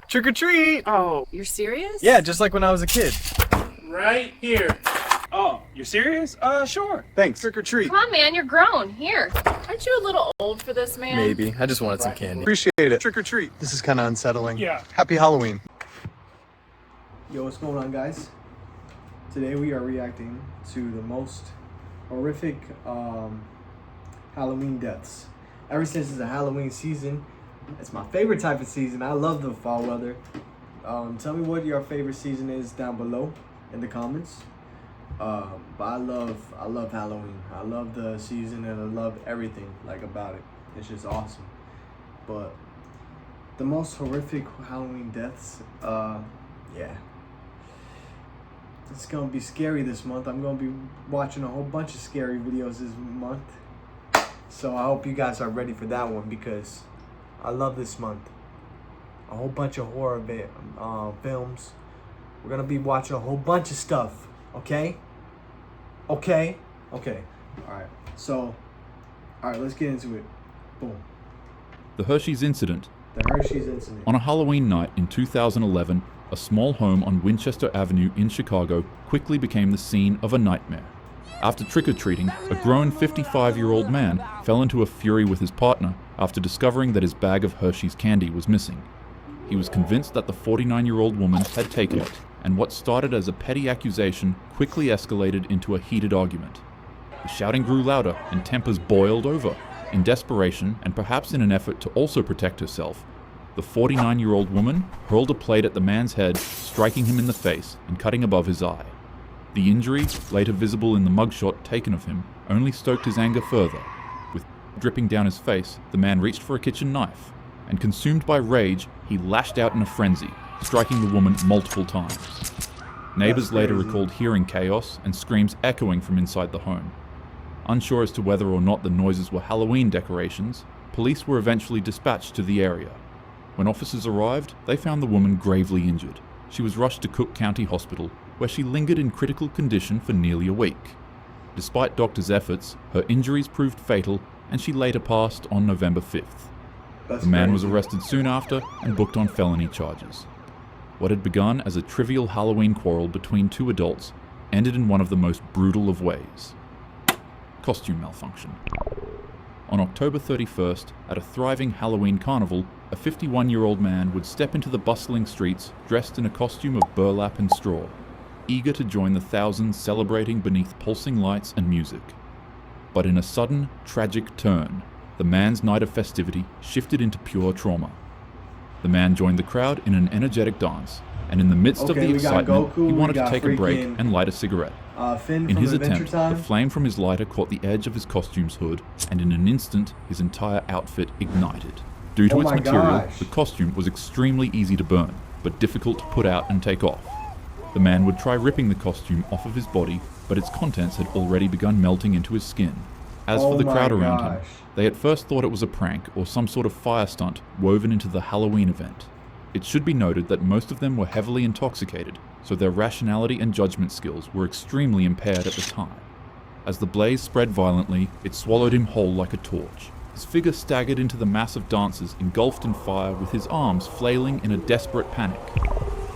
Trick or treat! Oh, you're serious? Yeah, just like when I was a kid. Right here. Oh, you're serious? Sure. Thanks. Trick or treat. Come on, man, you're grown. Here. Aren't you a little old for this, man? Maybe. I just wanted some candy. Appreciate it. Trick or treat. This is kind of unsettling. Yeah. Happy Halloween. Yo, what's going on, guys? Today we are reacting to the most horrific Halloween deaths. Ever since it's a Halloween season, it's my favorite type of season. I love the fall weather. Tell me what your favorite season is down below in the comments. But I love Halloween. I love the season and I love everything about it. It's just awesome. But the most horrific Halloween deaths, yeah. It's gonna be scary this month. I'm gonna be watching a whole bunch of scary videos this month. So I hope you guys are ready for that one because I love this month. A whole bunch of horror films. We're gonna be watching a whole bunch of stuff. Okay? Okay? Okay. Alright. So, alright, let's get into it. Boom. The Hershey's incident. The Hershey's incident. On a Halloween night in 2011, a small home on Winchester Avenue in Chicago quickly became the scene of a nightmare. After trick-or-treating, a grown 55-year-old man fell into a fury with his partner after discovering that his bag of Hershey's candy was missing. He was convinced that the 49-year-old woman had taken it, and what started as a petty accusation quickly escalated into a heated argument. The shouting grew louder and tempers boiled over. In desperation, and perhaps in an effort to also protect herself, the 49-year-old woman hurled a plate at the man's head, striking him in the face and cutting above his eye. The injury, later visible in the mugshot taken of him, only stoked his anger further. With dripping down his face, the man reached for a kitchen knife, and consumed by rage, he lashed out in a frenzy, striking the woman multiple times. Neighbors later recalled hearing chaos and screams echoing from inside the home. Unsure as to whether or not the noises were Halloween decorations, police were eventually dispatched to the area. When officers arrived, they found the woman gravely injured. She was rushed to Cook County Hospital, where she lingered in critical condition for nearly a week. Despite doctors' efforts, her injuries proved fatal, and she later passed on November 5th. The man was arrested soon after and booked on felony charges. What had begun as a trivial Halloween quarrel between two adults ended in one of the most brutal of ways. Costume malfunction. On October 31st, at a thriving Halloween carnival, a 51-year-old man would step into the bustling streets dressed in a costume of burlap and straw, eager to join the thousands celebrating beneath pulsing lights and music. But in a sudden, tragic turn, the man's night of festivity shifted into pure trauma. The man joined the crowd in an energetic dance, and in the midst of the excitement, he wanted to take a break and light a cigarette. In his attempt, the flame from his lighter caught the edge of his costume's hood, and in an instant, his entire outfit ignited. Due to its material, the costume was extremely easy to burn, but difficult to put out and take off. The man would try ripping the costume off of his body, but its contents had already begun melting into his skin. As for the crowd around him, they at first thought it was a prank or some sort of fire stunt woven into the Halloween event. It should be noted that most of them were heavily intoxicated, so their rationality and judgment skills were extremely impaired at the time. As the blaze spread violently, it swallowed him whole like a torch. His figure staggered into the mass of dancers engulfed in fire with his arms flailing in a desperate panic.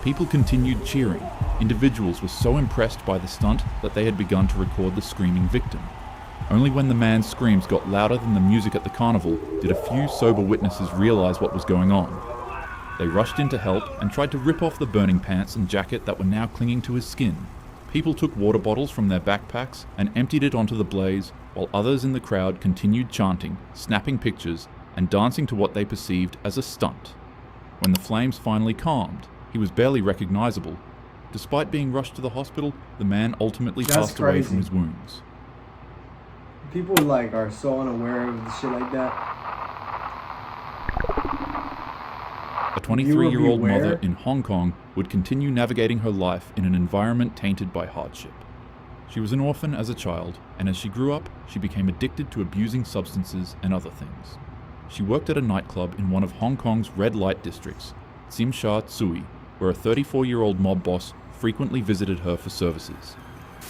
People continued cheering. Individuals were so impressed by the stunt that they had begun to record the screaming victim. Only when the man's screams got louder than the music at the carnival did a few sober witnesses realize what was going on. They rushed in to help and tried to rip off the burning pants and jacket that were now clinging to his skin. People took water bottles from their backpacks and emptied it onto the blaze, while others in the crowd continued chanting, snapping pictures, and dancing to what they perceived as a stunt. When the flames finally calmed, he was barely recognizable. Despite being rushed to the hospital, the man ultimately passed away from his wounds. People are so unaware of shit like that. A 23-year-old mother in Hong Kong would continue navigating her life in an environment tainted by hardship. She was an orphan as a child, and as she grew up, she became addicted to abusing substances and other things. She worked at a nightclub in one of Hong Kong's red light districts, Tsim Sha Tsui, where a 34-year-old mob boss frequently visited her for services.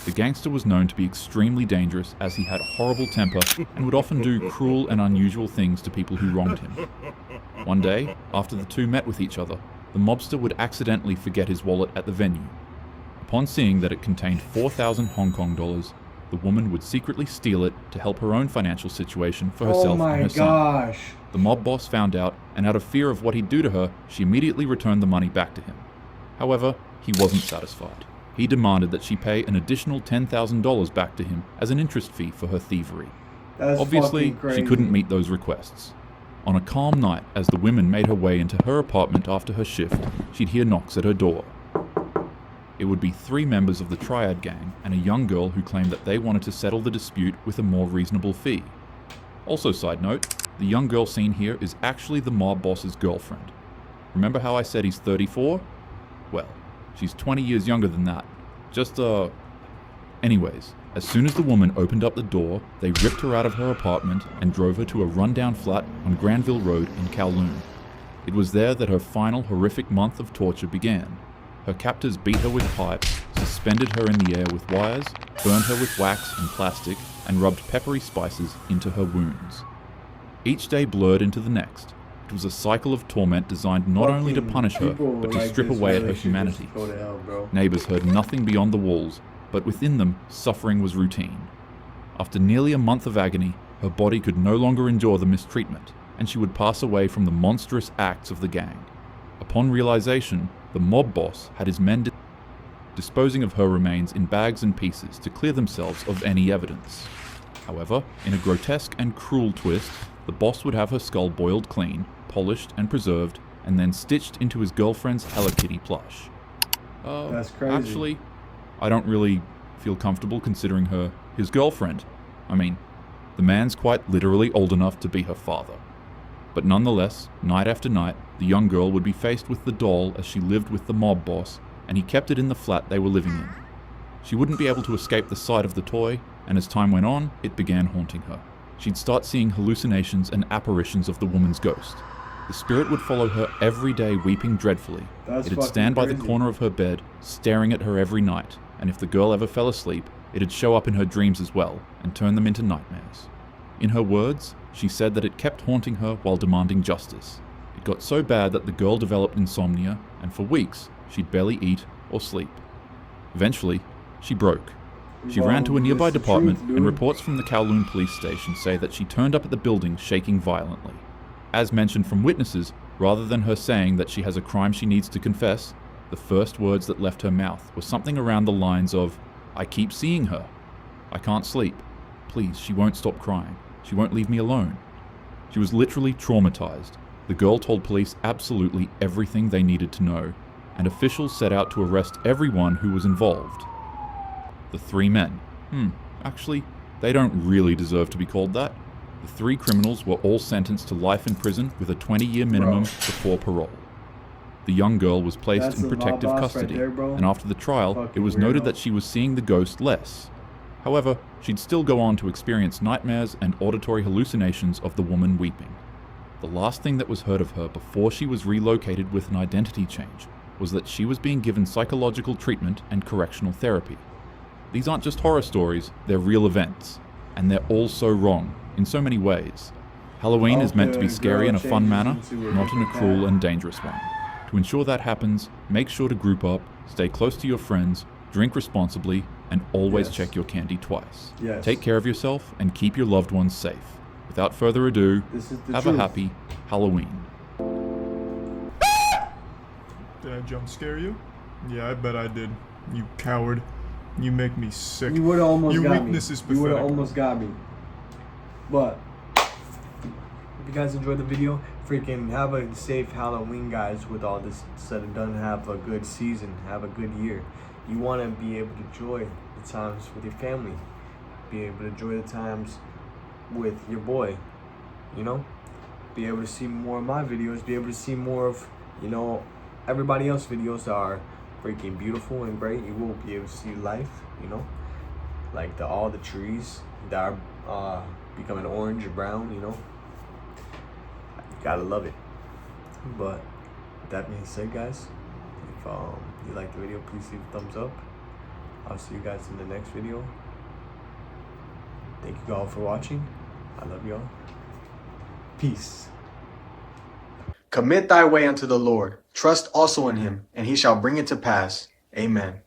The gangster was known to be extremely dangerous as he had a horrible temper and would often do cruel and unusual things to people who wronged him. One day, after the two met with each other, the mobster would accidentally forget his wallet at the venue. Upon seeing that it contained 4,000 Hong Kong dollars, the woman would secretly steal it to help her own financial situation for herself and her son. The mob boss found out, and out of fear of what he'd do to her, she immediately returned the money back to him. However, he wasn't satisfied. He demanded that she pay an additional $10,000 back to him as an interest fee for her thievery. Obviously, she couldn't meet those requests. On a calm night, as the woman made her way into her apartment after her shift, she'd hear knocks at her door. It would be 3 members of the Triad gang and a young girl who claimed that they wanted to settle the dispute with a more reasonable fee. Also, side note, the young girl seen here is actually the mob boss's girlfriend. Remember how I said he's 34? Well, she's 20 years younger than that. Anyways, as soon as the woman opened up the door, they ripped her out of her apartment and drove her to a rundown flat on Granville Road in Kowloon. It was there that her final horrific month of torture began. Her captors beat her with pipes, suspended her in the air with wires, burned her with wax and plastic, and rubbed peppery spices into her wounds. Each day blurred into the next. It was a cycle of torment designed not only to punish her, but to strip away at her humanity. Neighbors heard nothing beyond the walls, but within them, suffering was routine. After nearly a month of agony, her body could no longer endure the mistreatment, and she would pass away from the monstrous acts of the gang. Upon realization, the mob boss had his men disposing of her remains in bags and pieces to clear themselves of any evidence. However, in a grotesque and cruel twist, the boss would have her skull boiled clean, polished and preserved, and then stitched into his girlfriend's Hello Kitty plush. That's crazy. Actually, I don't really feel comfortable considering her his girlfriend. I mean, the man's quite literally old enough to be her father. But nonetheless, night after night, the young girl would be faced with the doll as she lived with the mob boss, and he kept it in the flat they were living in. She wouldn't be able to escape the sight of the toy, and as time went on, it began haunting her. She'd start seeing hallucinations and apparitions of the woman's ghost. The spirit would follow her every day, weeping dreadfully. It'd stand by the corner of her bed, staring at her every night, and if the girl ever fell asleep, it'd show up in her dreams as well, and turn them into nightmares. In her words, she said that it kept haunting her while demanding justice. It got so bad that the girl developed insomnia, and for weeks, she'd barely eat or sleep. Eventually, she broke. She ran to a nearby department, and reports from the Kowloon police station say that she turned up at the building shaking violently. As mentioned from witnesses, rather than her saying that she has a crime she needs to confess, the first words that left her mouth were something around the lines of, "I keep seeing her. I can't sleep. Please, she won't stop crying. She won't leave me alone." She was literally traumatized. The girl told police absolutely everything they needed to know, and officials set out to arrest everyone who was involved. The 3 men. Actually, they don't really deserve to be called that. The 3 criminals were all sentenced to life in prison with a 20-year minimum before parole. The young girl was placed in protective custody, and after the trial, it was noted that she was seeing the ghost less. However, she'd still go on to experience nightmares and auditory hallucinations of the woman weeping. The last thing that was heard of her before she was relocated with an identity change was that she was being given psychological treatment and correctional therapy. These aren't just horror stories, they're real events, and they're all so wrong, in so many ways. Halloween is meant to be scary in a fun manner, not in a cruel and dangerous one. To ensure that happens, make sure to group up, stay close to your friends, drink responsibly, and always check your candy twice. Take care of yourself and keep your loved ones safe. Without further ado, have a happy Halloween. Did I jump scare you? Yeah, I bet I did. You coward. You make me sick. You would have almost Your got me. weakness is You would have pathetic. almost got me. But if you guys enjoyed the video, freaking have a safe Halloween, guys. With all this said and done, have a good season, have a good year. You want to be able to enjoy the times with your family, be able to enjoy the times with your boy, you know, be able to see more of my videos, be able to see more of, you know, everybody else's videos that are freaking beautiful and great. You will be able to see life, you know, like all the trees that are becoming orange or brown, you know. You gotta love it. But with that being said, guys, if you like the video, please leave a thumbs up. I'll see you guys in the next video. Thank you all for watching. I love y'all. Peace. Commit thy way unto the Lord. Trust also in him, and he shall bring it to pass. Amen.